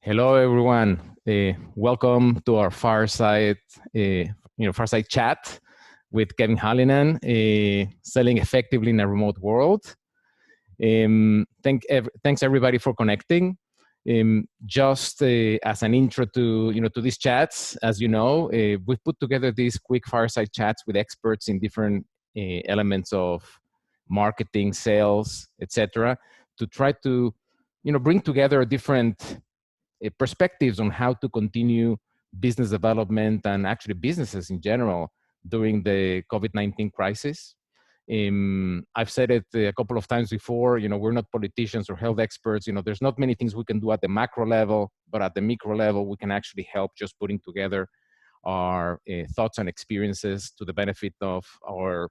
Hello, everyone. Welcome to our fireside, fireside chat with Kevin Halinnan, selling effectively in a remote world. Thanks everybody for connecting. Just as an intro to these chats, as you know, we've put together these quick fireside chats with experts in different elements of marketing, sales, etc., to try to bring together different perspectives on how to continue business development and actually businesses in general during the COVID-19 crisis. I've said it a couple of times before, we're not politicians or health experts. There's not many things we can do at the macro level, but at the micro level, we can actually help just putting together our thoughts and experiences to the benefit of our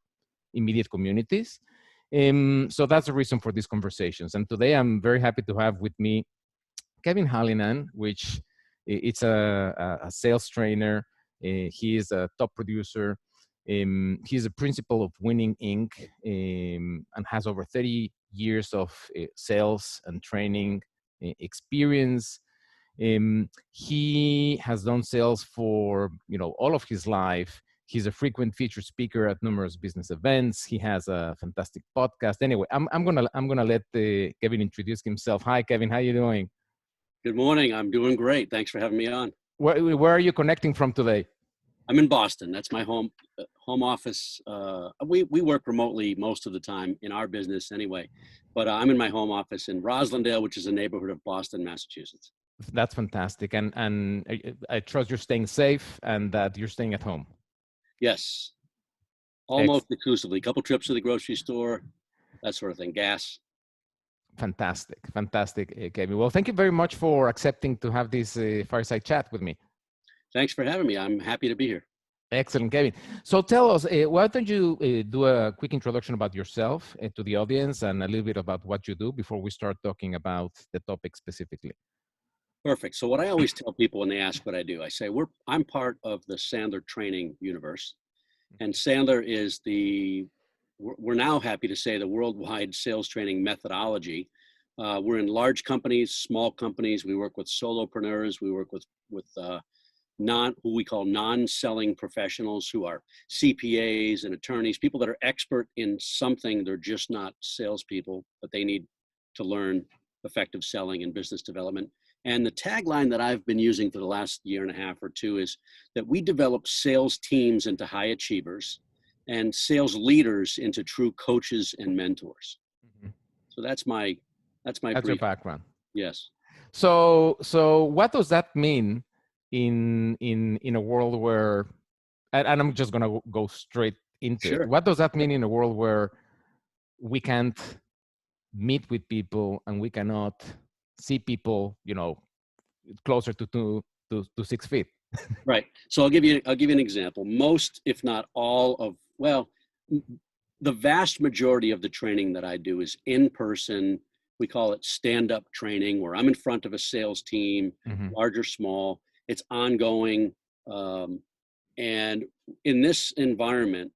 immediate communities. So that's the reason for these conversations. And today I'm very happy to have with me Kevin Halinnan, which it's a sales trainer. He is a top producer. He's a principal of Winning Inc. And has over 30 years of sales and training experience. He has done sales for all of his life. He's a frequent featured speaker at numerous business events. He has a fantastic podcast. Anyway, I'm gonna let Kevin introduce himself. Hi, Kevin. How you doing? Good morning. I'm doing great. Thanks for having me on. Where are you connecting from today? I'm in Boston. That's my home office. We work remotely most of the time in our business anyway, but I'm in my home office in Roslindale, which is a neighborhood of Boston, Massachusetts. That's fantastic. And I trust you're staying safe and that you're staying at home. Yes, almost exclusively. A couple trips to the grocery store, that sort of thing, gas. Fantastic, Kevin. Well, thank you very much for accepting to have this fireside chat with me. Thanks for having me. I'm happy to be here. Excellent, Kevin. So tell us, why don't you do a quick introduction about yourself to the audience and a little bit about what you do before we start talking about the topic specifically. Perfect. So what I always tell people when they ask what I do, I say I'm part of the Sandler training universe. And Sandler is we're now happy to say the worldwide sales training methodology. We're in large companies, small companies. We work with solopreneurs. We work with who we call non-selling professionals who are CPAs and attorneys, people that are expert in something. They're just not salespeople, but they need to learn effective selling and business development. And the tagline that I've been using for the last year and a half or two is that we develop sales teams into high achievers and sales leaders into true coaches and mentors. Mm-hmm. So that's brief. Your background. Yes. So what does that mean in a world where, and I'm just gonna go straight into it. What does that mean in a world where we can't meet with people and we cannot see people, closer to 6 feet? Right. So I'll give you an example. Most, if not all of, the vast majority of the training that I do is in person. We call it stand-up training, where I'm in front of a sales team, mm-hmm. large or small. It's ongoing. And in this environment,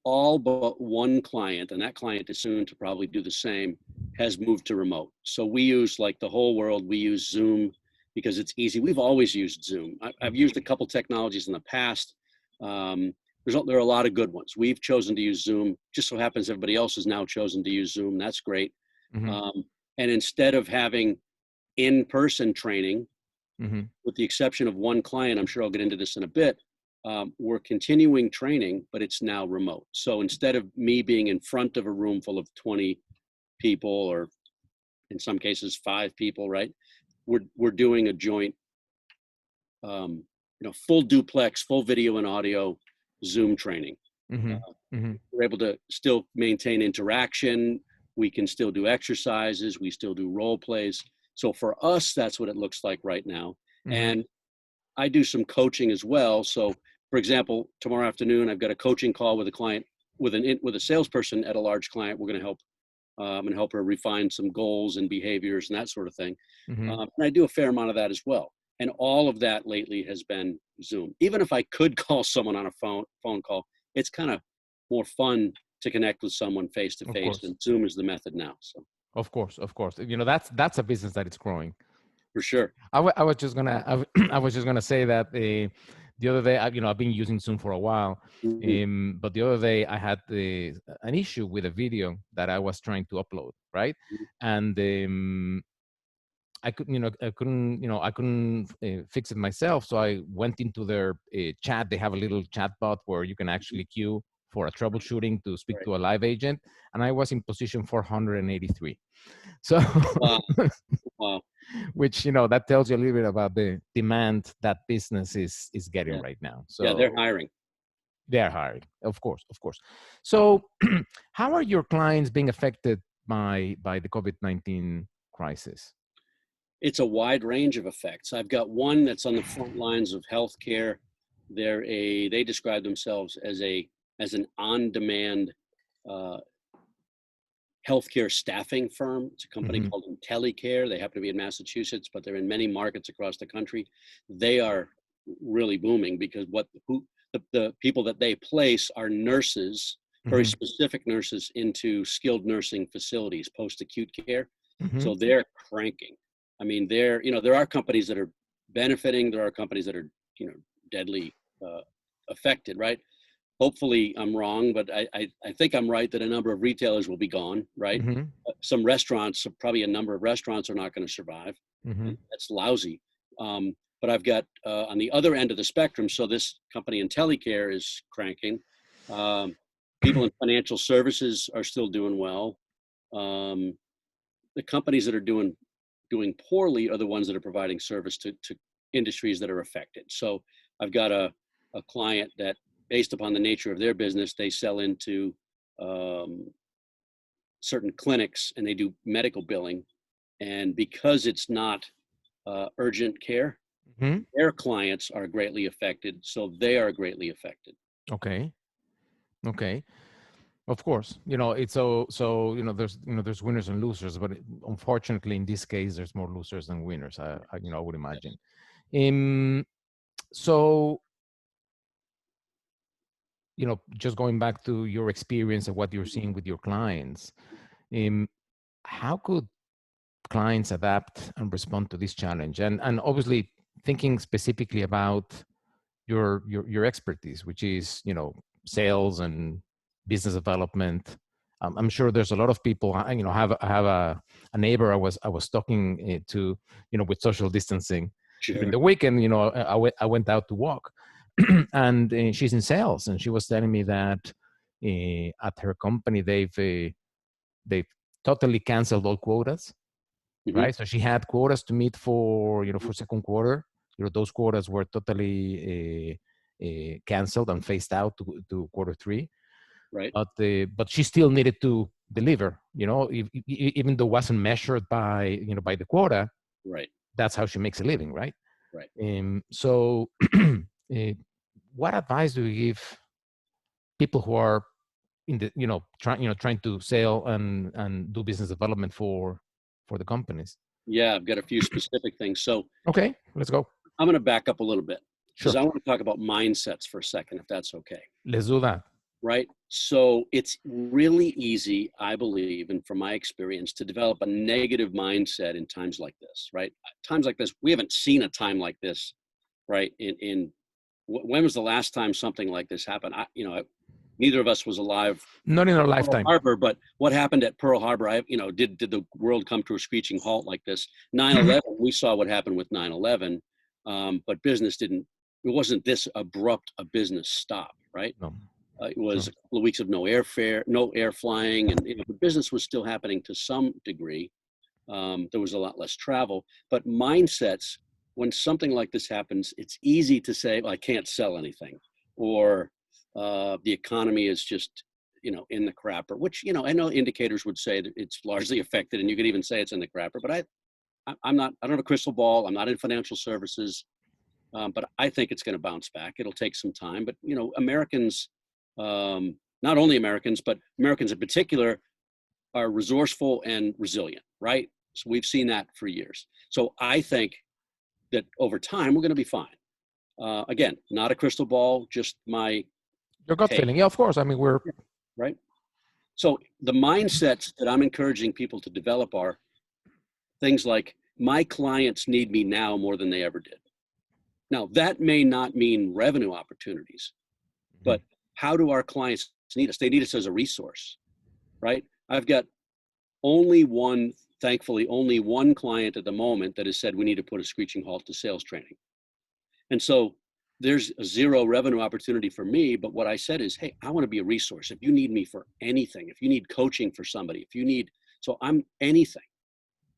all but one client, and that client is soon to probably do the same, has moved to remote. So we use, like the whole world, we use Zoom because it's easy. We've always used Zoom. I've used a couple technologies in the past. There are a lot of good ones. We've chosen to use Zoom. Just so happens everybody else has now chosen to use Zoom. That's great. Mm-hmm. And instead of having in-person training, mm-hmm. with the exception of one client, I'm sure I'll get into this in a bit, we're continuing training, but it's now remote. So instead of me being in front of a room full of 20 people, or in some cases 5 people, right? We're doing a joint, full duplex, full video and audio Zoom training. Mm-hmm. Mm-hmm. We're able to still maintain interaction. We can still do exercises. We still do role plays. So for us, that's what it looks like right now. Mm-hmm. And I do some coaching as well. So for example, tomorrow afternoon, I've got a coaching call with a client, with a salesperson at a large client. We're going to help. I'm going to help her refine some goals and behaviors and that sort of thing. Mm-hmm. And I do a fair amount of that as well. And all of that lately has been Zoom. Even if I could call someone on a phone call, it's kind of more fun to connect with someone face to face, and Zoom is the method now. So of course, that's a business that is growing. For sure. I was just gonna I was just gonna say that the other day, I've been using Zoom for a while, Mhm. but the other day I had an issue with a video that I was trying to upload, right? And I couldn't, I couldn't fix it myself. So I went into their chat. They have a little chat bot where you can actually queue for a troubleshooting to speak Right. to a live agent, and I was in position 483. So, Wow. Wow. which that tells you a little bit about the demand that business is getting Yeah. right now. Yeah. They're So hiring. they're hiring, of course, of course. So, how are your clients being affected by the COVID-19 crisis? It's a wide range of effects. I've got one that's on the front lines of healthcare. They describe themselves as an on-demand uh, healthcare staffing firm. It's a company Hmm. called IntelliCare. They happen to be in Massachusetts, but they're in many markets across the country. They are really booming because the people that they place are nurses, very Hmm. specific nurses into skilled nursing facilities, post-acute care. Hmm. So they're cranking. I mean, there are companies that are benefiting. There are companies that are, deadly affected, right? Hopefully I'm wrong, but I think I'm right that a number of retailers will be gone, right? Hmm. Some restaurants, probably a number of restaurants are not going to survive. Hmm. And that's lousy. But I've got on the other end of the spectrum, so this company IntelliCare is cranking. Um, People in financial services are still doing well. Um, the companies that are doing poorly are the ones that are providing service to industries that are affected. So I've got a client that, based upon the nature of their business, they sell into um, certain clinics and they do medical billing. And because it's not urgent care, Hmm. their clients are greatly affected. So they are greatly affected. Okay. Okay. Of course, it's so there's winners and losers, but unfortunately, in this case, there's more losers than winners. I would imagine. Yes. Um, so just going back to your experience and what you're seeing with your clients, um, how could clients adapt and respond to this challenge? And obviously, thinking specifically about your expertise, which is sales and business development. I'm sure there's a lot of people. I have a neighbor I was talking to, with social distancing during Sure. the weekend. I went out to walk, and she's in sales, and she was telling me that at her company they've totally canceled all quotas, Hmm. right? So she had quotas to meet for second quarter. Those quotas were totally canceled and phased out to quarter three. Right. But she still needed to deliver. Even though it wasn't measured by the quota, Right. that's how she makes a living, right? Right. So, what advice do you give people who are in the trying to sell and do business development for the companies? Yeah, I've got a few specific things. So Okay, let's go. I'm going to back up a little bit because Sure. I want to talk about mindsets for a second, if that's okay. Let's do that. Right. So it's really easy, I believe, and from my experience, to develop a negative mindset in times like this, right? Times like this, we haven't seen a time like this, right? When was the last time something like this happened? Neither of us was alive Not in our Pearl lifetime. Harbor, but what happened at Pearl Harbor? Did the world come to a screeching halt like this? 9/11, we saw what happened with 9/11, but business didn't. It wasn't this abrupt a business stop, right? No, It was sure. a couple of weeks of no airfare, no air flying, and the business was still happening to some degree. There was a lot less travel, but mindsets. When something like this happens, it's easy to say, well, "I can't sell anything," or the economy is just in the crapper. Which I know indicators would say that it's largely affected, and you could even say it's in the crapper. But I'm not. I don't have a crystal ball. I'm not in financial services. But I think it's going to bounce back. It'll take some time. But Americans, not only Americans, but Americans in particular, are resourceful and resilient, right? So we've seen that for years. So I think that over time we're going to be fine. Again, not a crystal ball, just my Your gut take, feeling. Yeah, of course. I mean, we're right? So the mindsets that I'm encouraging people to develop are things like my clients need me now more than they ever did. Now, that may not mean revenue opportunities, but how do our clients need us? They need us as a resource, right? I've got thankfully, only one client at the moment that has said we need to put a screeching halt to sales training. And so there's a zero revenue opportunity for me. But what I said is, hey, I want to be a resource. If you need me for anything, if you need coaching for somebody, so I'm anything,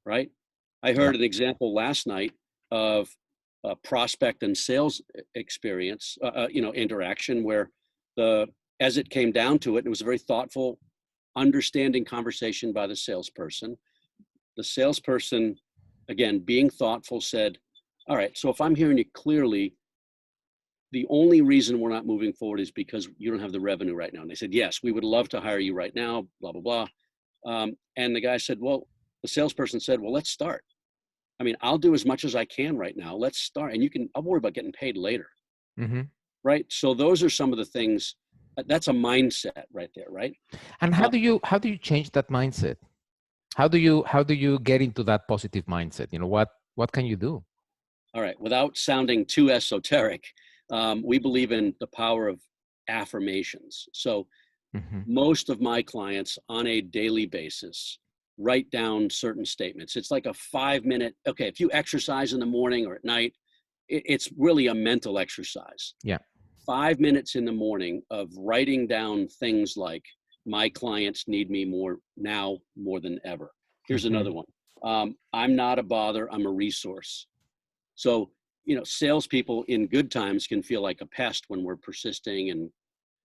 right? I heard an example last night of a prospect and sales experience, interaction where as it came down to it, it was a very thoughtful, understanding conversation by the salesperson. The salesperson, again, being thoughtful, said, all right, so if I'm hearing you clearly, the only reason we're not moving forward is because you don't have the revenue right now. And they said, yes, we would love to hire you right now, blah, blah, blah. And the guy said, the salesperson said, well, let's start. I mean, I'll do as much as I can right now. Let's start. And I'll worry about getting paid later. Mm-hmm. Right. So those are some of the things. That's a mindset right there. Right. And how do you change that mindset? How do you get into that positive mindset? What can you do? All right. Without sounding too esoteric, we believe in the power of affirmations. So most of my clients on a daily basis write down certain statements. It's like a 5-minute, okay, if you exercise in the morning or at night, it's really a mental exercise. Yeah. 5 minutes in the morning of writing down things like, my clients need me more now more than ever. Here's another one. I'm not a bother, I'm a resource. So, salespeople in good times can feel like a pest when we're persisting and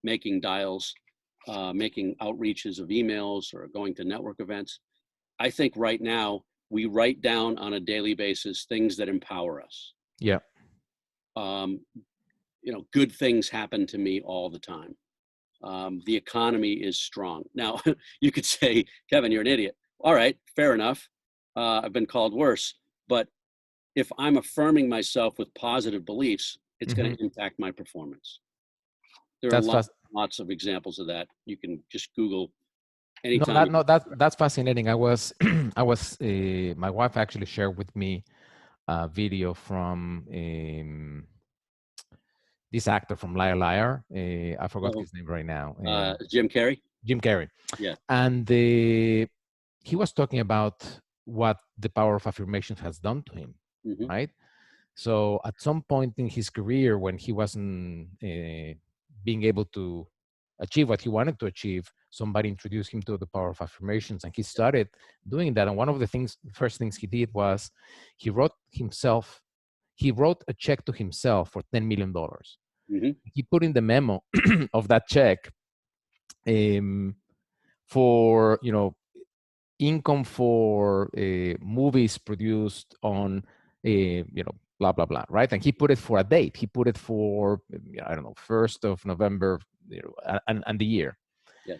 making dials, making outreaches of emails or going to network events. I think right now we write down on a daily basis things that empower us. Yeah. Good things happen to me all the time. The economy is strong. Now, you could say, Kevin, you're an idiot. All right, fair enough. I've been called worse. But if I'm affirming myself with positive beliefs, it's going to impact my performance. There are lots of examples of that. You can just Google anytime. That's fascinating. I was my wife actually shared with me a video from this actor from Liar Liar. I forgot his name right now. Jim Carrey. Jim Carrey. Yeah. And he was talking about what the power of affirmation has done to him, right? So at some point in his career, when he wasn't being able to achieve what he wanted to achieve, somebody introduced him to the power of affirmations, and he started doing that. And one of the first things he did was he wrote a check to himself for $10 million. He put in the memo of that check for income for movies produced on blah blah blah, right? And he put it for a date. He put it for 1st of November, and the year. Yes.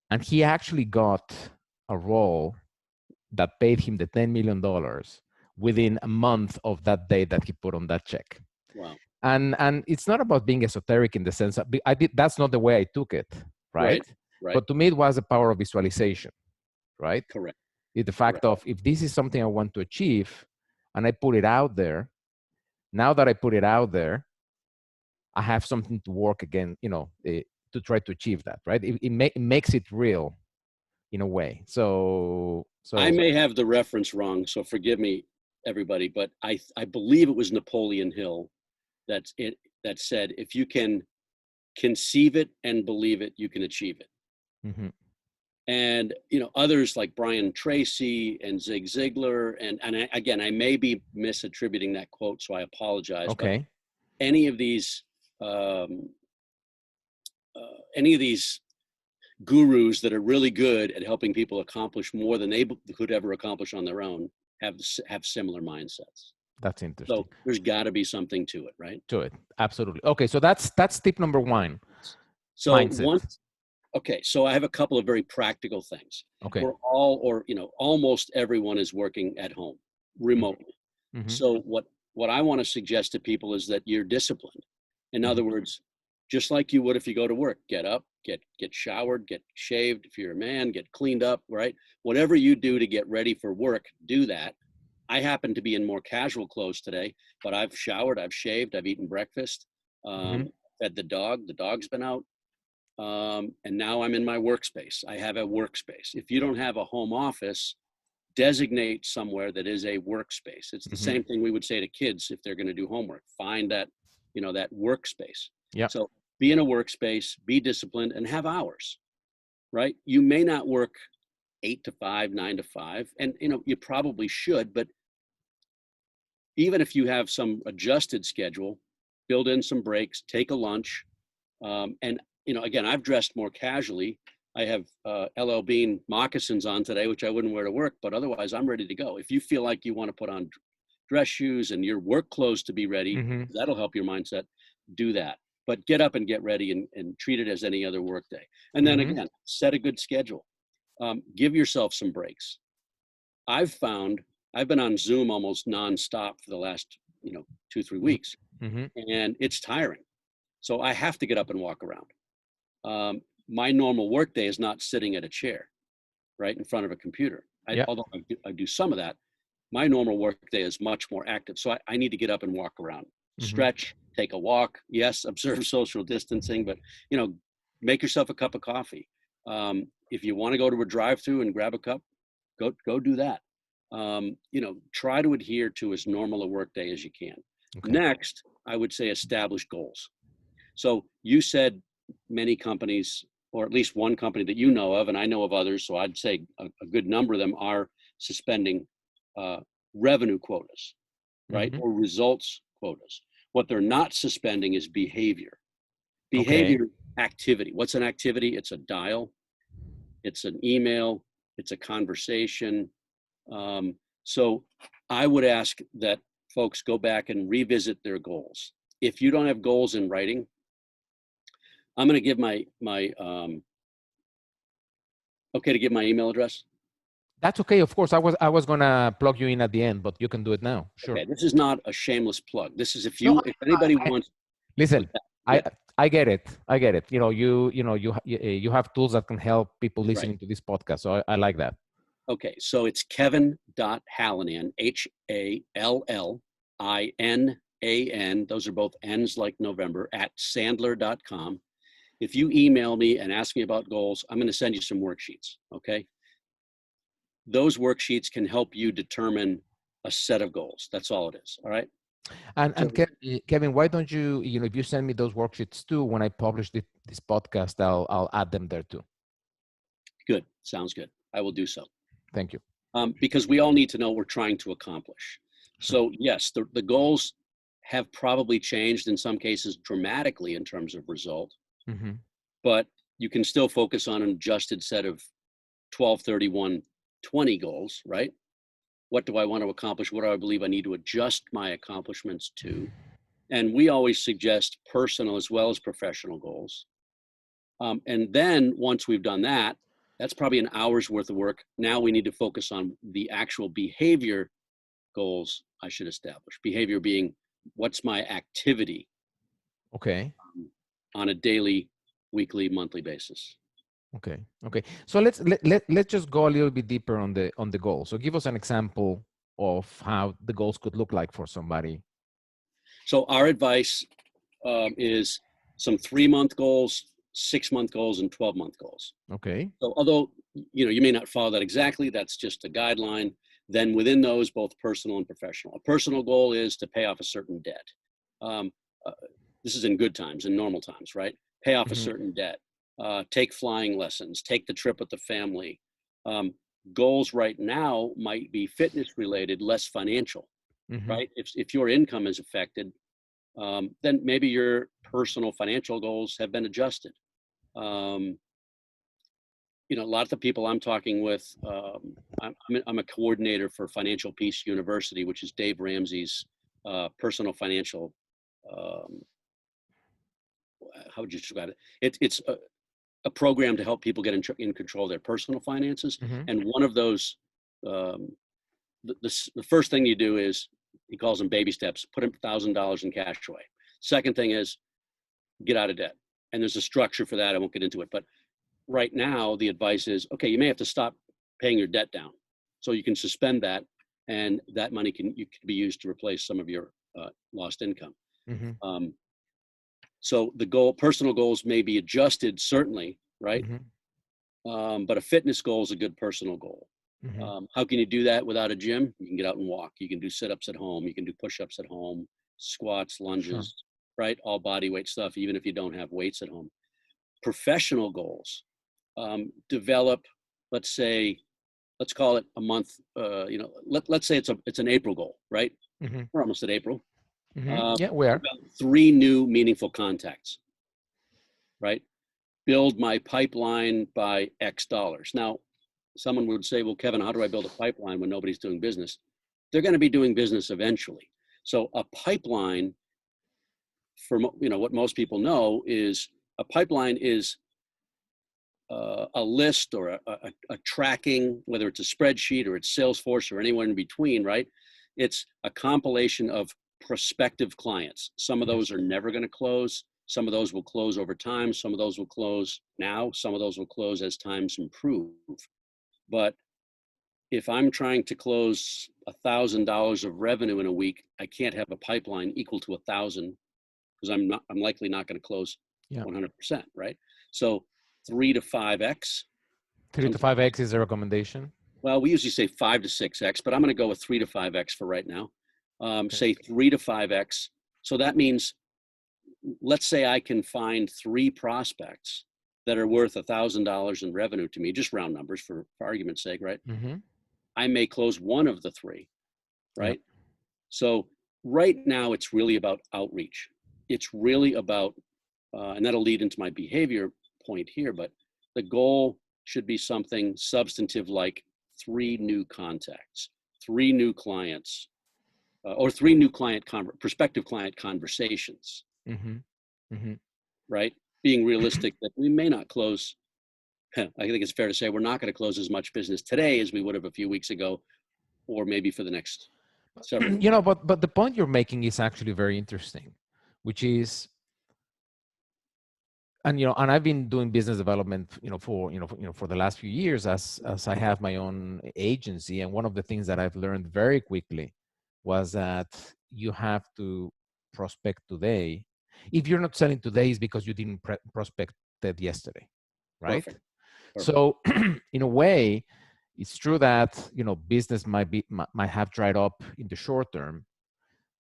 And he actually got a role that paid him the $10 million within a month of that date that he put on that check. Wow. And it's not about being esoteric in the sense that that's not the way I took it, right? But to me, it was the power of visualization, right? Correct. The fact of, if this is something I want to achieve and I put it out there, now that I put it out there, I have something to work again, to try to achieve that, right? It makes it real in a way. So I may have the reference wrong, so forgive me, everybody, but I believe it was Napoleon Hill that said, if you can conceive it and believe it, you can achieve it. And others like Brian Tracy and Zig Ziglar, and again, I may be misattributing that quote, so I apologize. Okay. But any of these gurus that are really good at helping people accomplish more than they could ever accomplish on their own have similar mindsets. That's interesting. So there's got to be something to it, right? To it, absolutely. Okay, so that's tip number one. So mindset. So I have a couple of very practical things. Okay. We're almost everyone is working at home remotely. So what I want to suggest to people is that you're disciplined. In other words, just like you would if you go to work, get up, get showered, get shaved. If you're a man, get cleaned up, right? Whatever you do to get ready for work, do that. I happen to be in more casual clothes today, but I've showered, I've shaved, I've eaten breakfast, Mm-hmm. fed the dog's been out, and now I'm in my workspace. I have a workspace. If you don't have a home office, designate somewhere that is a workspace. It's the Mm-hmm. same thing we would say to kids if they're going to do homework. Find that, that workspace. Yeah. So be in a workspace, be disciplined, and have hours, right? You may not work 8 to 5, 9 to 5, and you probably should, but even if you have some adjusted schedule, build in some breaks, take a lunch, and again, I've dressed more casually. I have LL Bean moccasins on today, which I wouldn't wear to work, but otherwise I'm ready to go. If you feel like you want to put on dress shoes and your work clothes to be ready, Mm-hmm. that'll help your mindset. Do that. But get up and get ready and treat it as any other work day. And then Mm-hmm. again, set a good schedule. Give yourself some breaks. I've found I've been on Zoom almost nonstop for the last 2-3 weeks, Mm-hmm. and it's tiring. So I have to get up and walk around. My normal workday is not sitting at a chair, right in front of a computer. Yeah. Although I do some of that, my normal workday is much more active. So I need to get up and walk around, Mm-hmm. stretch, take a walk. Yes, observe social distancing, but make yourself a cup of coffee. If you want to go to a drive-through and grab a cup, go do that. Try to adhere to as normal a workday as you can. Okay. Next, I would say establish goals. So you said many companies, or at least one company that you know of, and I know of others, so I'd say a good number of them are suspending revenue quotas, right? Mm-hmm. Or results quotas. What they're not suspending is behavior. Okay. Behavior activity. What's an activity? It's a dial, it's an email, it's a conversation. So I would ask that folks go back and revisit their goals. If you don't have goals in writing, I'm going to give my okay to give my email address. That's okay. Of course, I was gonna plug you in at the end, but you can do it now. Sure. Okay, this is not a shameless plug. This is No, if anybody I wants. listen. What's that? I Yeah. I get it. I get it. You have tools that can help people Right. listening to this podcast. So I like that. Okay. So it's Kevin.Halinnan, Hallinnan. Those are both N's like November at Sandler.com. If you email me and ask me about goals, I'm going to send you some worksheets. Okay. Those worksheets can help you determine a set of goals. That's all it is. All right. And So Kevin, why don't you if you send me those worksheets too, when I publish this podcast, I'll add them there too. good. Sounds good. I will do so. Thank you. Because we all need to know what we're trying to accomplish. Sure. So yes, the goals have probably changed in some cases dramatically in terms of result, Mm-hmm. but you can still focus on an adjusted set of 12, 31, 20 goals, right? What do I want to accomplish? What do I believe I need to adjust my accomplishments to? And we always suggest personal as well as professional goals. And then once we've done that, that's probably an hour's worth of work. Now we need to focus on the actual behavior goals I should establish. Behavior being what's my activity Okay. on a daily, weekly, monthly basis. Okay. Okay. So let's just go a little bit deeper on the goal. So give us an example of how the goals could look like for somebody. So our advice is some 3-month goals, 6-month goals, and 12-month goals. Okay. So although you may not follow that exactly, that's just a guideline. Then within those, both personal and professional. A personal goal is to pay off a certain debt. Um, this is in good times, in normal times, right? Pay off a Mm-hmm. certain debt. Take flying lessons. Take the trip with the family. Goals right now might be fitness related, less financial, Mm-hmm. right? If your income is affected, then maybe your personal financial goals have been adjusted. A lot of the people I'm talking with, I'm a coordinator for Financial Peace University, which is Dave Ramsey's personal financial. Um, how would you describe it? It's a program to help people get in control of their personal finances. Mm-hmm. And one of those, the first thing you do is, he calls them baby steps, put $1,000 in cash away. Second thing is get out of debt. And there's a structure for that. I won't get into it, but right now the advice is, okay, you may have to stop paying your debt down. So you can suspend that and that money can be used to replace some of your lost income. Mm-hmm. So personal goals may be adjusted, certainly, right? But a fitness goal is a good personal goal. Mm-hmm. How can you do that without a gym? You can get out and walk. You can do sit-ups at home. You can do push-ups at home, squats, Sure. lunges, right? All body weight stuff, even if you don't have weights at home. Professional goals, develop, let's call it a month. Let's say it's an April goal, right? Mm-hmm. We're almost at April. Mm-hmm. Yeah, we are. 3 new meaningful contacts, right? Build my pipeline by X dollars. Now, someone would say, well, Kevin, how do I build a pipeline when nobody's doing business? They're going to be doing business eventually. So a pipeline, for what most people know, is a pipeline is a list or a tracking, whether it's a spreadsheet or it's Salesforce or anywhere in between, right? It's a compilation of prospective clients. Some of those Yes. are never going to close. Some of those will close over time. Some of those will close now. Some of those will close as times improve. But if I'm trying to close $1,000 of revenue in a week, I can't have a pipeline equal to 1,000 because I'm likely not going to close Yeah. 100%, right? So 3 to 5x. 3 to 5x is a recommendation. Well, we usually say 5 to 6x, but I'm going to go with 3 to 5x for right now. Okay. Say 3 to 5x. So that means, let's say I can find 3 prospects that are worth $1,000 in revenue to me, just round numbers for argument's sake, right? Mm-hmm. I may close 1 of the 3, Yep. right? So right now it's really about outreach. It's really about, and that'll lead into my behavior point here, but the goal should be something substantive like 3 new contacts, 3 new clients, or 3 new prospective client conversations, Mm-hmm. Mm-hmm. right? Being realistic that we may not close. I think it's fair to say we're not going to close as much business today as we would have a few weeks ago, or maybe for the next several weeks. But the point you're making is actually very interesting, which is, and I've been doing business development, for the last few years as I have my own agency. And one of the things that I've learned very quickly was that you have to prospect today. If you're not selling today, is because you didn't prospect that yesterday, right? Perfect. So, in a way, it's true that business might have dried up in the short term,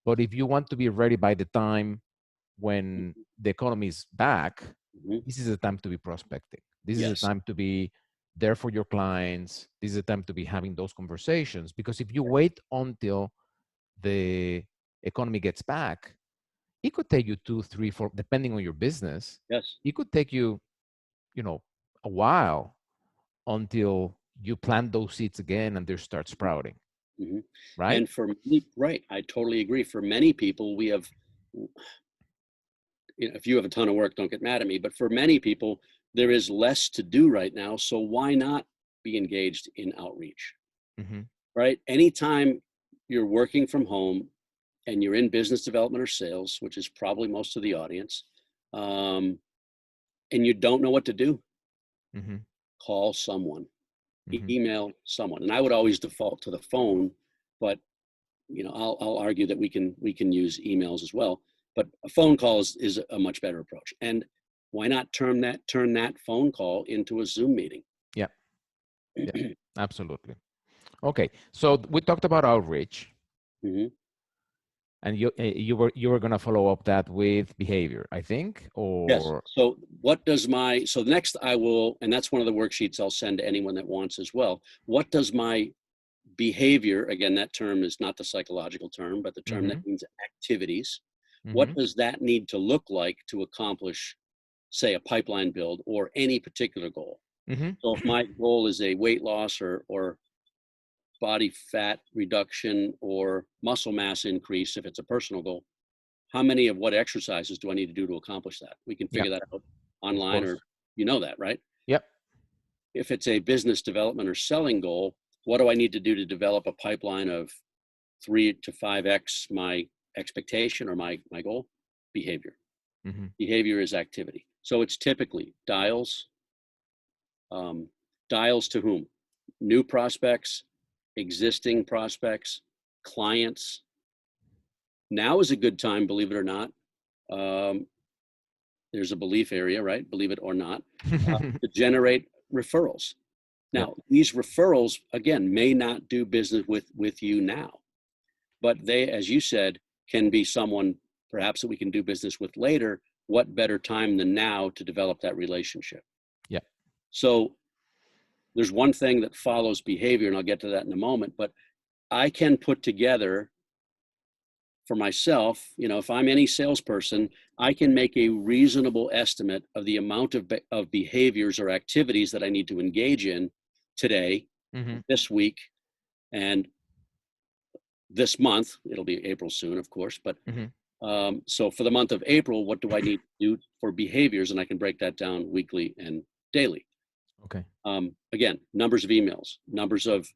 but if you want to be ready by the time when the economy is back, Mm-hmm. this is the time to be prospecting. This is the Yes. time to be there for your clients. This is the time to be having those conversations. Because if you wait until the economy gets back, it could take you 2, 3, 4, depending on your business. Yes. It could take you, a while until you plant those seeds again and they start sprouting. Mm-hmm. Right? And for me, right, I totally agree. For many people, we have, if you have a ton of work, don't get mad at me, but for many people, there is less to do right now. So why not be engaged in outreach, Mm-hmm. right? Anytime you're working from home and you're in business development or sales, which is probably most of the audience, and you don't know what to do, Mm-hmm. call someone, Mm-hmm. email someone. And I would always default to the phone, but I'll argue that we can use emails as well, but a phone call is a much better approach. And why not turn that phone call into a Zoom meeting? Yeah. Yeah. Absolutely. Okay. So we talked about outreach, Mm-hmm. and you were gonna follow up that with behavior, I think, Yes. or So next I will, and that's one of the worksheets I'll send to anyone that wants as well. What does my behavior, again, that term is not the psychological term, but the term mm-hmm. that means activities. Mm-hmm. What does that need to look like to accomplish, say, a pipeline build or any particular goal? Mm-hmm. So if my goal is a weight loss or body fat reduction or muscle mass increase, if it's a personal goal, how many of what exercises do I need to do to accomplish that? We can Yeah, figure that out of online, or course. that, right? Yep. If it's a business development or selling goal, what do I need to do to develop a pipeline of 3 to 5x my expectation or my goal? Behavior. Mm-hmm. Behavior is activity. So it's typically dials to whom? New prospects, existing prospects, clients. Now is a good time, believe it or not. There's a belief area, right? Believe it or not, to generate referrals. Yep. Now, these referrals, again, may not do business with you now, but they, as you said, can be someone perhaps that we can do business with later. What better time than now to develop that relationship? Yeah. So there's one thing that follows behavior, and I'll get to that in a moment, but I can put together for myself, if I'm any salesperson, I can make a reasonable estimate of the amount of behaviors or activities that I need to engage in today, this week, and this month. It'll be April soon, of course, but so for the month of April, what do I need to do for behaviors? And I can break that down weekly and daily. Okay. Again, numbers of emails, numbers of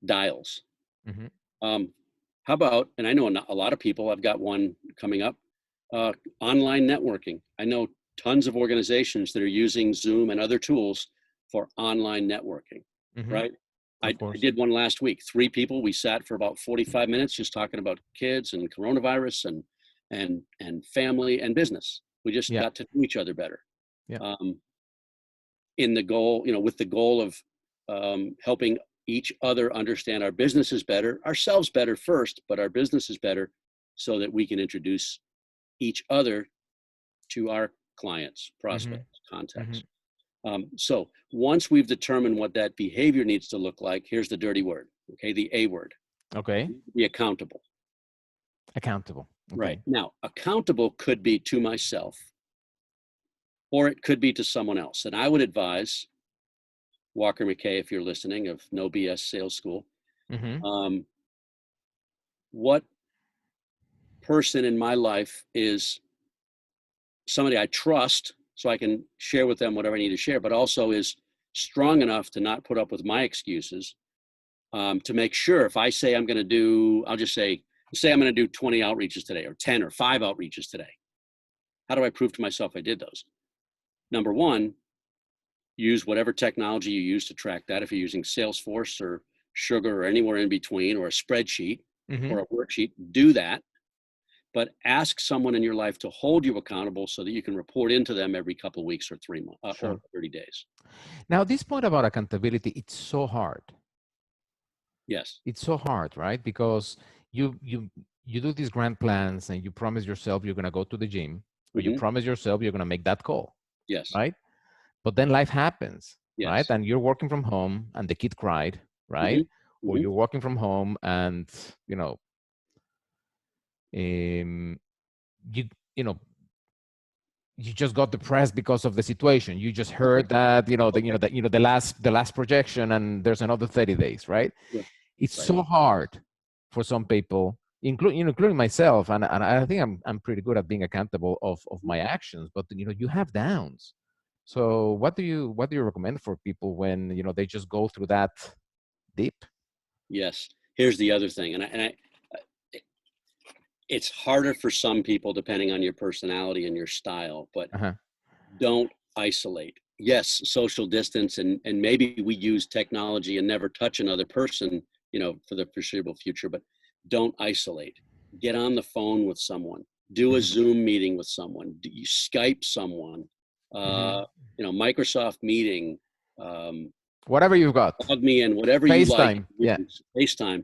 dials. How about, and I know a lot of people, I've got one coming up, online networking. I know tons of organizations that are using Zoom and other tools for online networking, right? I did one last week, 3 people. We sat for about 45 minutes just talking about kids and coronavirus and family and business. We just got to know each other better. Yeah. In the goal, with the goal of helping each other understand our businesses better, ourselves better first, but our businesses better, so that we can introduce each other to our clients, prospects, contacts. So once we've determined what that behavior needs to look like, here's the dirty word, okay, the A word. Okay. Be accountable. Accountable. Okay. Right. Now, accountable could be to myself, or it could be to someone else. And I would advise, Walker McKay, if you're listening, of No BS Sales School, what person in my life is somebody I trust so I can share with them whatever I need to share, but also is strong enough to not put up with my excuses, to make sure if I say I'm going to do, I'll just say I'm going to do 20 outreaches today, or 10 or 5 outreaches today. How do I prove to myself I did those? Number one, use whatever technology you use to track that. If you're using Salesforce or Sugar or anywhere in between, or a spreadsheet or a worksheet, do that. But ask someone in your life to hold you accountable so that you can report into them every couple of weeks or 3 months or 30 days. Now, this point about accountability, it's so hard. Yes. It's so hard, right? Because you do these grand plans and you promise yourself you're going to go to the gym, or you promise yourself you're going to make that call. Yes. Right? But then life happens, right? Yes. And you're working from home and the kid cried, right? Or you're working from home and, you just got depressed because of the situation. You just heard that, the last projection, and there's another 30 days, right? Yeah. It's so hard for some people, including myself. And I think I'm pretty good at being accountable of my actions, but you have downs. So what do you recommend for people when, they just go through that dip? Yes. Here's the other thing. And it's harder for some people depending on your personality and your style, but don't isolate. Yes, social distance, and maybe we use technology and never touch another person, for the foreseeable future, but don't isolate. Get on the phone with someone, do a Zoom meeting with someone, you Skype someone, Microsoft meeting, whatever you've got, log me in, whatever FaceTime, you like, FaceTime.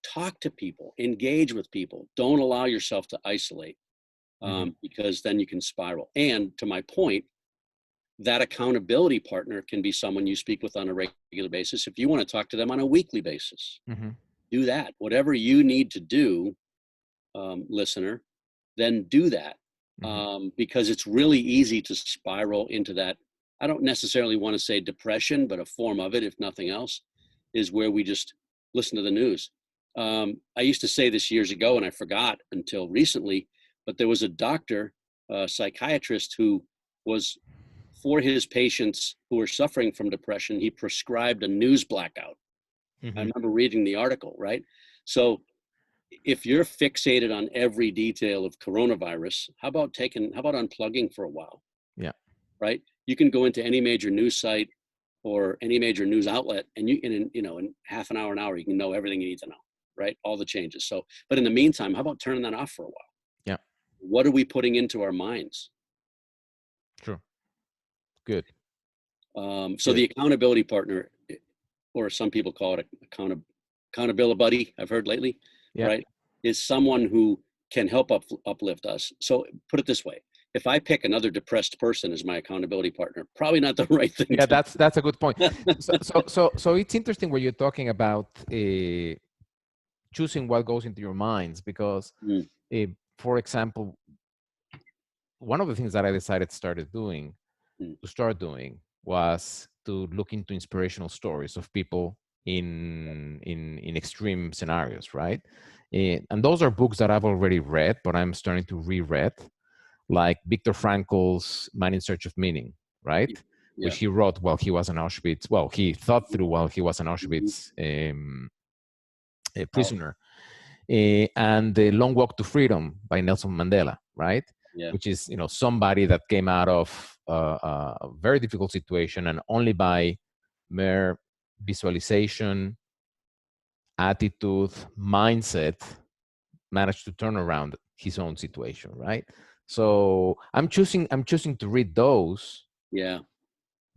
Talk to people, engage with people. Don't allow yourself to isolate, because then you can spiral. And to my point, that accountability partner can be someone you speak with on a regular basis. If you want to talk to them on a weekly basis, do that. Whatever you need to do, listener, then do that. Because it's really easy to spiral into that. I don't necessarily want to say depression, but a form of it, if nothing else, is where we just listen to the news. I used to say this years ago, and I forgot until recently, but there was a doctor, a psychiatrist, who was, for his patients who were suffering from depression, he prescribed a news blackout. I remember reading the article, right? So if you're fixated on every detail of coronavirus, how about unplugging for a while? Yeah. Right? You can go into any major news site or any major news outlet, and in half an hour, you can know everything you need to know, right? All the changes. So, but in the meantime, how about turning that off for a while? Yeah. What are we putting into our minds? True. Good. So the accountability partner, or some people call it accountability buddy, I've heard lately, Yeah. right, is someone who can help uplift us. So put it this way: if I pick another depressed person as my accountability partner, probably not the right thing. Yeah, that's a good point. So it's interesting when you're talking about choosing what goes into your minds, because, for example, one of the things that I decided to start doing was to look into inspirational stories of people in extreme scenarios, right? And those are books that I've already read, but I'm starting to reread, like Viktor Frankl's Man in Search of Meaning, right? Yeah. Which he wrote while he was an Auschwitz. Well, he thought through while he was an Auschwitz a prisoner. And The Long Walk to Freedom by Nelson Mandela, right? Yeah. Which is, somebody that came out of a very difficult situation, and only by mere visualization, attitude, mindset, managed to turn around his own situation, right? So I'm choosing to read those. Yeah.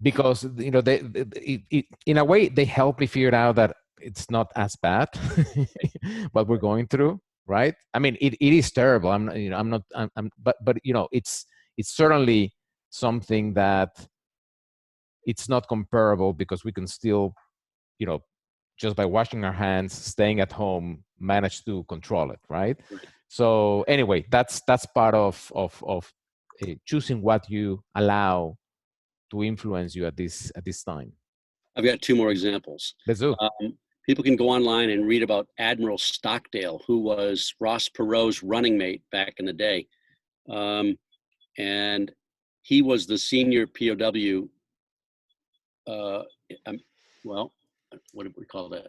Because in a way they help me figure out that it's not as bad what we're going through, right? I mean, it is terrible. But it's certainly something that it's not comparable, because we can still, just by washing our hands, staying at home, manage to control it, right? So anyway, that's part of choosing what you allow to influence you at this time. I've got two more examples. Let's do. People can go online and read about Admiral Stockdale, who was Ross Perot's running mate back in the day. And he was the senior POW. Well, what do we call that?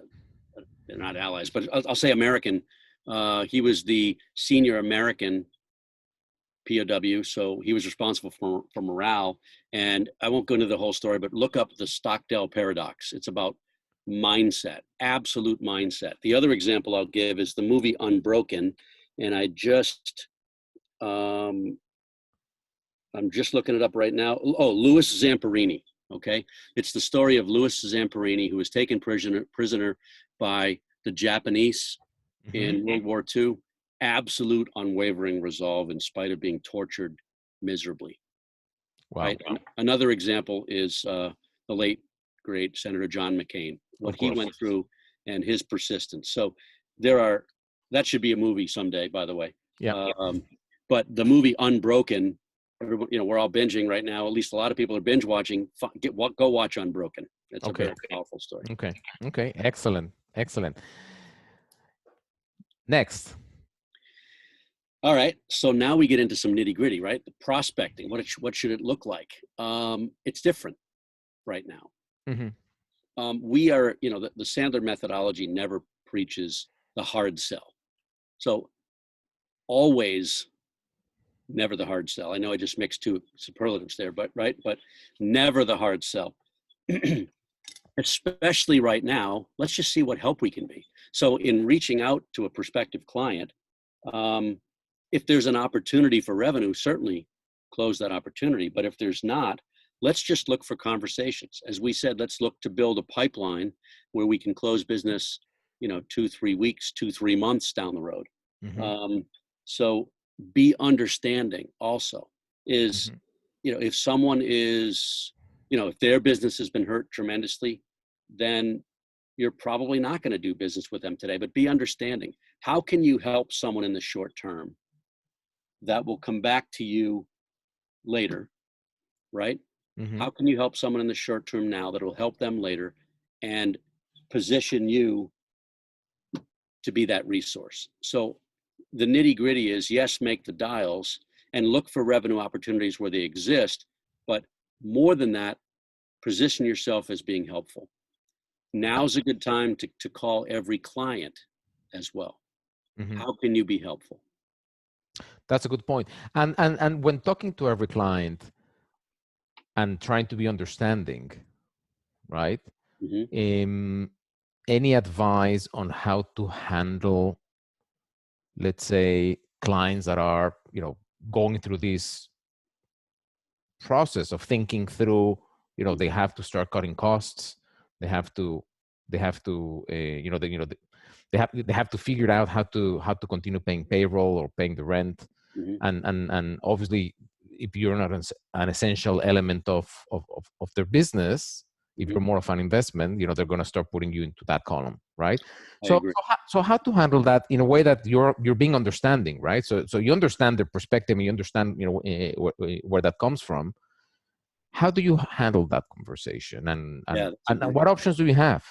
They're not allies, but I'll say American. He was the senior American POW, so he was responsible for morale. And I won't go into the whole story, but look up the Stockdale paradox. It's about mindset, absolute mindset. The other example I'll give is the movie Unbroken, and I'm just looking it up right now. Oh, Louis Zamperini. Okay, it's the story of Louis Zamperini, who was taken prisoner by the Japanese in World War II. Absolute unwavering resolve in spite of being tortured miserably. Wow. Right. Another example is the late great Senator John McCain, what he went through and his persistence. So that should be a movie someday, by the way. Yeah. But the movie Unbroken, we're all binging right now. At least a lot of people are binge watching. Go watch Unbroken. It's a very powerful story. Okay. Excellent. Next. All right. So now we get into some nitty gritty, right? The prospecting. What should it look like? It's different right now. We are, the Sandler methodology never preaches the hard sell. So always never the hard sell. I know I just mixed two superlatives there, but never the hard sell. Especially right now, let's just see what help we can be. So in reaching out to a prospective client, if there's an opportunity for revenue, certainly close that opportunity. But if there's not, let's just look for conversations. As we said, let's look to build a pipeline where we can close business, 2-3 weeks, 2-3 months down the road. So be understanding also is, if someone is, if their business has been hurt tremendously, then you're probably not going to do business with them today, but be understanding. How can you help someone in the short term that will come back to you later, right? How can you help someone in the short term now that will help them later and position you to be that resource? So the nitty gritty is, yes, make the dials and look for revenue opportunities where they exist, but more than that, position yourself as being helpful. Now's a good time to call every client as well. How can you be helpful? That's a good point. And when talking to every client and trying to be understanding, right? Hmm. Any advice on how to handle, let's say, clients that are, going through this process of thinking through, they have to start cutting costs, they have to they have to figure out how to continue paying payroll or paying the rent, Hmm. and obviously, if you're not an essential element of their business, if Hmm. you're more of an investment, they're going to start putting you into that column, right? I So, agree. how to handle that in a way that you're being understanding, right? So you understand their perspective, and you understand, where that comes from. How do you handle that conversation, and Yeah, and that's a and great. what options do you have?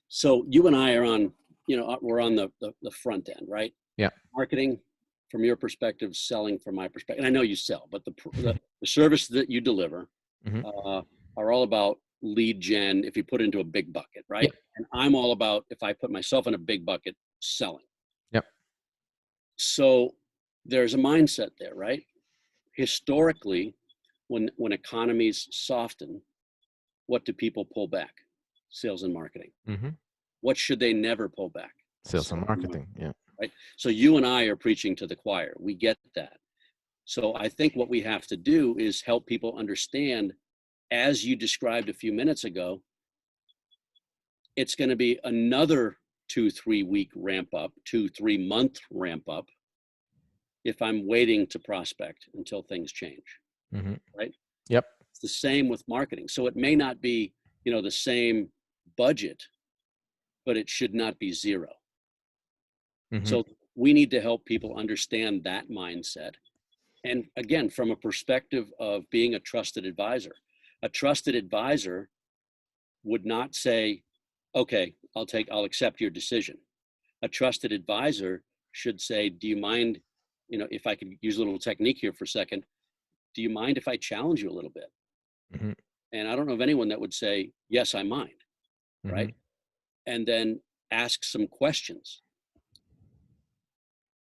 So you and I are on, we're on the front end, right? Yeah. Marketing from your perspective, selling from my perspective. And I know you sell, but the service that you deliver Hmm. uh, are all about lead gen if you put it into a big bucket, Yeah. right? And I'm all about, if I put myself in a big bucket, selling. Yep. So there's a mindset there, right? Historically, when economies soften, what do people pull back? Sales and marketing. Hmm. What should they never pull back? Sales and Sales and marketing, marketing. Yeah. right? So you and I are preaching to the choir. We get that. So I think what we have to do is help people understand, as you described a few minutes ago, it's going to be another 2-3 week ramp up, 2-3 month ramp up if I'm waiting to prospect until things change, Hmm. right? Yep. It's the same with marketing. So it may not be, the same budget, but it should not be zero. Hmm. So we need to help people understand that mindset. And again, from a perspective of being a trusted advisor would not say, okay, I'll accept your decision. A trusted advisor should say, do you mind, if I could use a little technique here for a second, do you mind if I challenge you a little bit? Hmm. And I don't know of anyone that would say, yes, I mind, Hmm. right? And then ask some questions.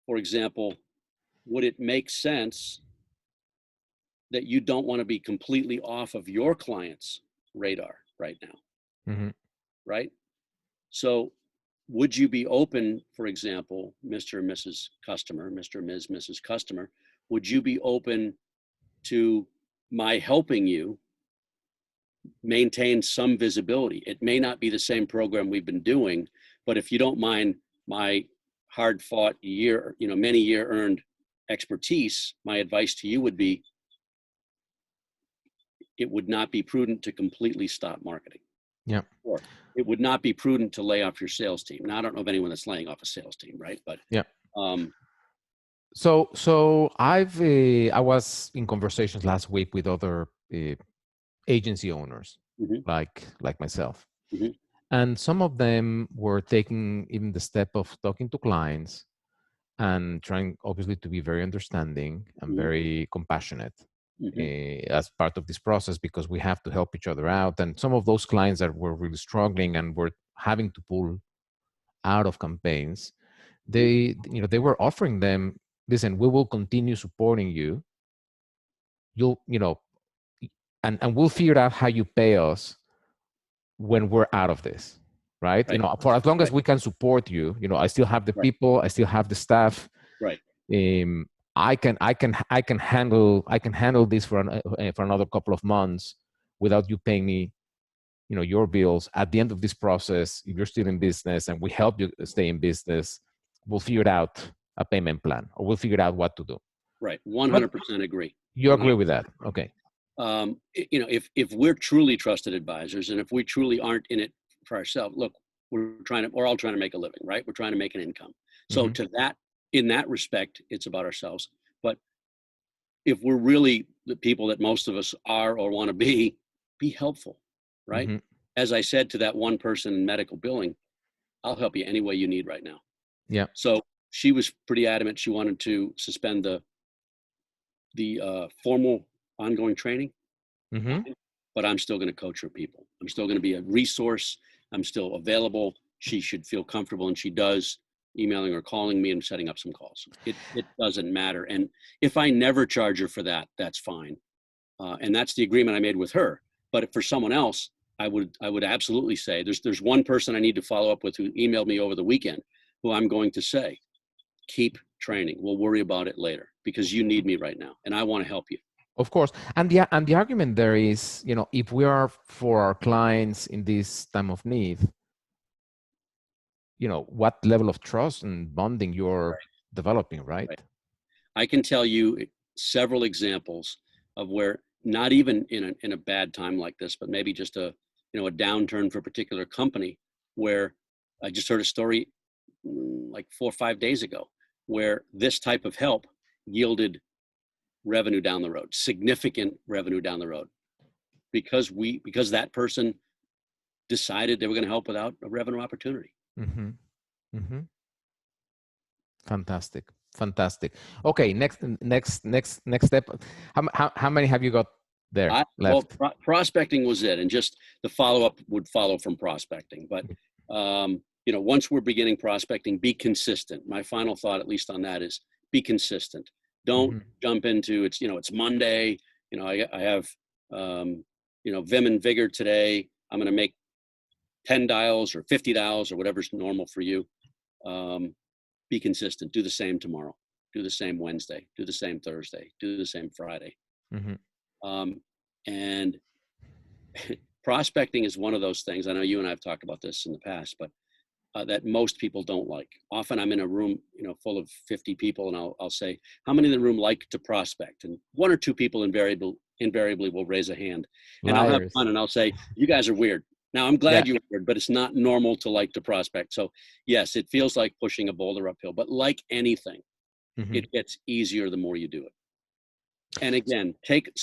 For example, would it make sense that you don't want to be completely off of your client's radar right now, Hmm. right? So would you be open, for example, Mr. and Mrs. Customer, Mr. and Ms. Mrs. Customer, would you be open to my helping you maintain some visibility? It may not be the same program we've been doing, but if you don't mind my hard fought year, many year earned expertise, my advice to you would be, it would not be prudent to completely stop marketing. Yeah. Or it would not be prudent to lay off your sales team. Now, I don't know of anyone that's laying off a sales team, right? But Yeah. um, So I was in conversations last week with other agency owners, mhm, like myself, mhm, and some of them were taking even the step of talking to clients and trying, obviously, to be very understanding and mhm, very compassionate, mhm, as part of this process, because we have to help each other out. And some of those clients that were really struggling and were having to pull out of campaigns, mhm. they were offering them, listen, we will continue supporting you. You'll you know and we'll figure out how you pay us when we're out of this, right? Right, For as long as right, we can support you, I still have the right, people, I still have the staff. right, um, I can handle this for another couple of months without you paying me, your bills. At the end of this process, if you're still in business and we help you stay in business, we'll figure out a payment plan, or we'll figure out what to do. right. But 100% agree. you agree with that? Okay. If we're truly trusted advisors, and if we truly aren't in it for ourselves, look, we're all trying to make a living, right? We're trying to make an income. So Hmm. in that respect, it's about ourselves. But if we're really the people that most of us are or want to be helpful, right? Hmm. As I said to that one person in medical billing, I'll help you any way you need right now. Yeah. So she was pretty adamant. She wanted to suspend the formal ongoing training, Hmm. fine, but I'm still going to coach her people. I'm still going to be a resource. I'm still available. She should feel comfortable, and she does, emailing or calling me and setting up some calls. It doesn't matter. And if I never charge her for that, that's fine. And that's the agreement I made with her. But if for someone else, I would absolutely say there's one person I need to follow up with who emailed me over the weekend, who I'm going to say, keep training. We'll worry about it later because you need me right now, and I want to help you. Of course, and the argument there is, if we are for our clients in this time of need, what level of trust and bonding you're developing, right? Right. I can tell you several examples of where, not even in a bad time like this, but maybe just a downturn for a particular company, where I just heard a story like 4 or 5 days ago where this type of help yielded revenue down the road, significant revenue down the road, because that person decided they were going to help without a revenue opportunity. Mm-hmm. Mm-hmm. Fantastic. Okay, next step. How many have you got there left? Well, prospecting was it, and just the follow-up would follow from prospecting. But once we're beginning prospecting, be consistent. My final thought, at least on that, is be consistent. Don't jump into it's Monday. I have vim and vigor today. I'm going to make 10 dials or 50 dials or whatever's normal for you. Be consistent. Do the same tomorrow. Do the same Wednesday. Do the same Thursday. Do the same Friday. And prospecting is one of those things. I know you and I have talked about this in the past, but that most people don't like. Often I'm in a room, full of 50 people, and I'll say, how many in the room like to prospect? And one or two people invariably will raise a hand. And I'll have fun and I'll say, you guys are weird. Now, I'm glad you're weird, but it's not normal to like to prospect. So yes, it feels like pushing a boulder uphill, but like anything, it gets easier the more you do it. And again,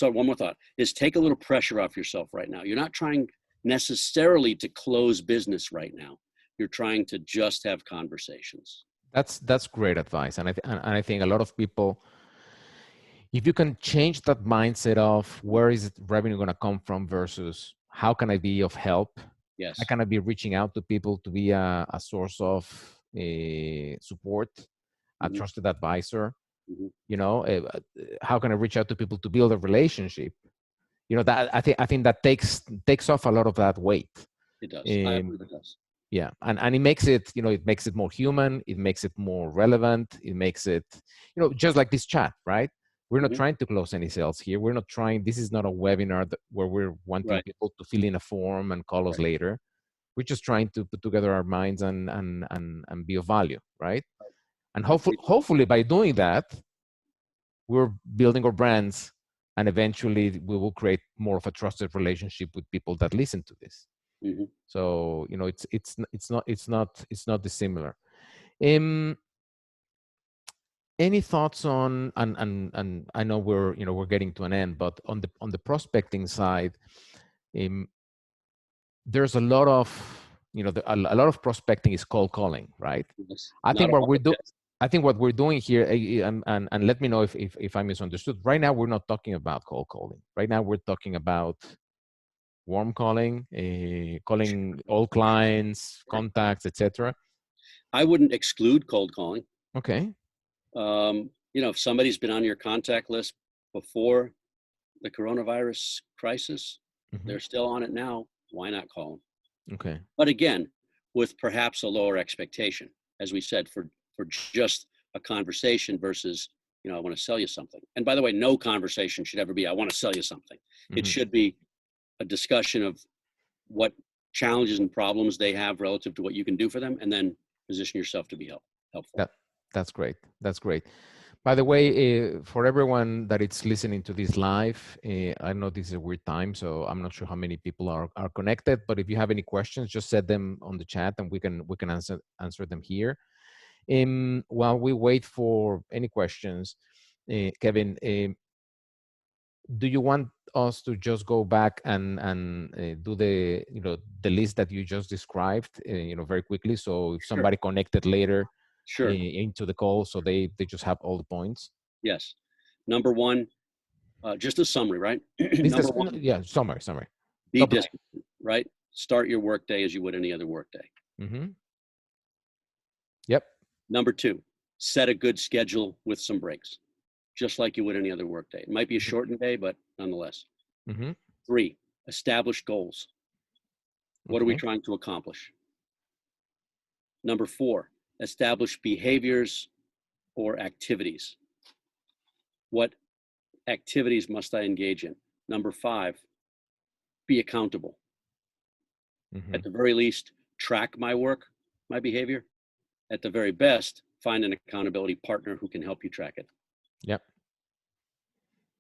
one more thought is take a little pressure off yourself right now. You're not trying necessarily to close business right now. You're trying to just have conversations. That's great advice. And I think a lot of people, if you can change that mindset of where is revenue going to come from versus how can I be of help? Yes. How can I be reaching out to people to be a source of support, a trusted advisor? How can I reach out to people to build a relationship? That I think that takes off a lot of that weight. It does. I believe it does. Yeah, and it makes it, it makes it more human. It makes it more relevant. It makes it, just like this chat, right? We're not trying to close any sales here. We're not trying. This is not a webinar where we're wanting people to fill in a form and call us later. We're just trying to put together our minds and be of value, right? And hopefully by doing that, we're building our brands, and eventually we will create more of a trusted relationship with people that listen to this. So it's not dissimilar. Any thoughts on, and I know we're getting to an end, but on the prospecting side, there's a lot of a lot of prospecting is cold calling, right? Yes. I think what we're doing here, and let me know if I misunderstood. Right now, we're not talking about cold calling. Right now, we're talking about warm calling, calling all clients, contacts, etc. I wouldn't exclude cold calling. Okay. If somebody's been on your contact list before the coronavirus crisis, they're still on it now. Why not call them? Okay. But again, with perhaps a lower expectation, as we said, for just a conversation versus, I want to sell you something. And by the way, no conversation should ever be, I want to sell you something. It should be a discussion of what challenges and problems they have relative to what you can do for them, and then position yourself to be helpful. That's great. That's great. By the way, for everyone that is listening to this live, I know this is a weird time, so I'm not sure how many people are connected. But if you have any questions, just set them on the chat, and we can answer them here. While we wait for any questions, Kevin, do you want us to just go back and do the the list that you just described very quickly, so if somebody connected later into the call, so they just have all the points? Yes. Number one, just a summary, right? Number one, yeah, summary. Be disciplined, right? Start your workday as you would any other workday. Yep. Number two, set a good schedule with some breaks, just like you would any other workday. It might be a shortened day, but nonetheless. 3, establish goals. What are we trying to accomplish? Number 4, establish behaviors or activities. What activities must I engage in? Number 5, be accountable. At the very least, track my work, my behavior. At the very best, find an accountability partner who can help you track it. Yep.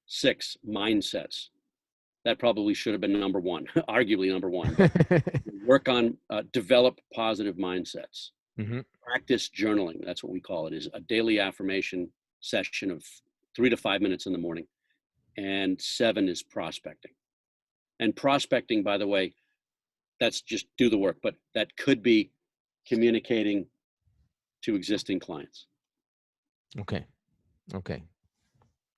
6, mindsets. That probably should have been number 1, arguably number 1. But work on, develop positive mindsets. Practice journaling. That's what we call it, is a daily affirmation session of 3 to 5 minutes in the morning. And 7 is prospecting. And prospecting, by the way, that's just do the work, but that could be communicating to existing clients. Okay.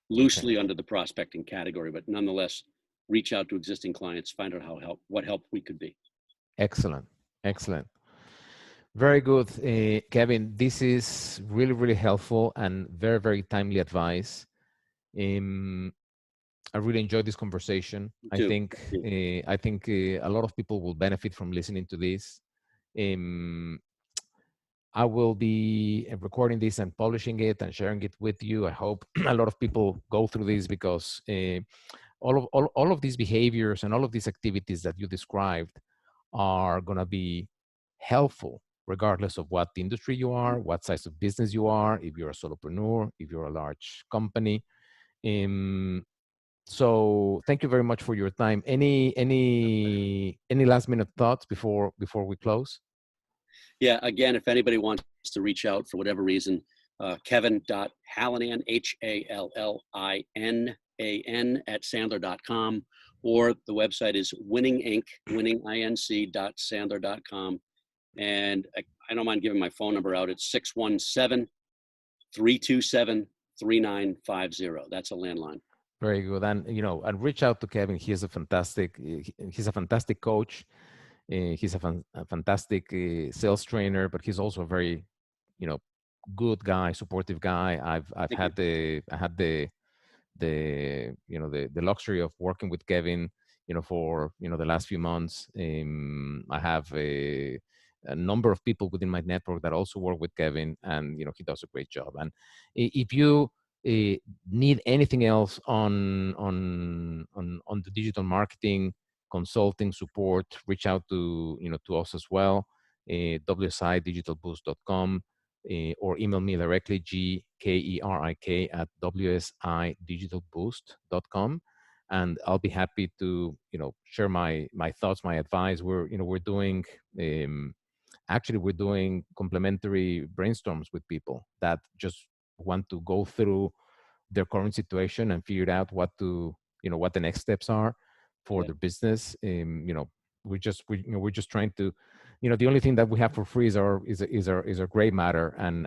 Loosely under the prospecting category, but nonetheless, reach out to existing clients, find out what help we could be. Excellent. Very good, Kevin. This is really, really helpful and very, very timely advice. I really enjoyed this conversation. I think a lot of people will benefit from listening to this. I will be recording this and publishing it and sharing it with you. I hope a lot of people go through this, because all of these behaviors and all of these activities that you described are going to be helpful regardless of what industry you are, what size of business you are, if you're a solopreneur, if you're a large company. So thank you very much for your time. Any last minute thoughts before we close? Yeah, again, if anybody wants to reach out for whatever reason, Kevin.Halinnan, Hallinnan @Sandler.com, or the website is winninginc.Sandler.com. And I don't mind giving my phone number out. It's 617-327-3950. That's a landline. Very good. And, and reach out to Kevin. He's a fantastic coach. He's a fantastic sales trainer, but he's also a very, good guy, supportive guy. I had the luxury of working with Kevin, for, the last few months. I have a number of people within my network that also work with Kevin, and, he does a great job. And if you need anything else on the digital marketing consulting support, reach out to to us as well, wsidigitalboost.com, or email me directly, gkerik@wsidigitalboost.com, and I'll be happy to share my thoughts, my advice. We're doing actually we're doing complimentary brainstorms with people that just want to go through their current situation and figure out what the next steps are for their business. We're just trying to, the only thing that we have for free is our gray matter, and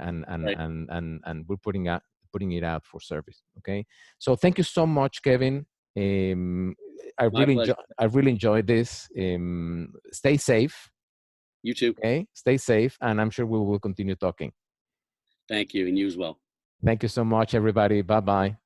we're putting it out for service. Okay, so thank you so much, Kevin. I really enjoyed this. Stay safe. You too. Okay, stay safe, and I'm sure we will continue talking. Thank you, and you as well. Thank you so much, everybody. Bye-bye.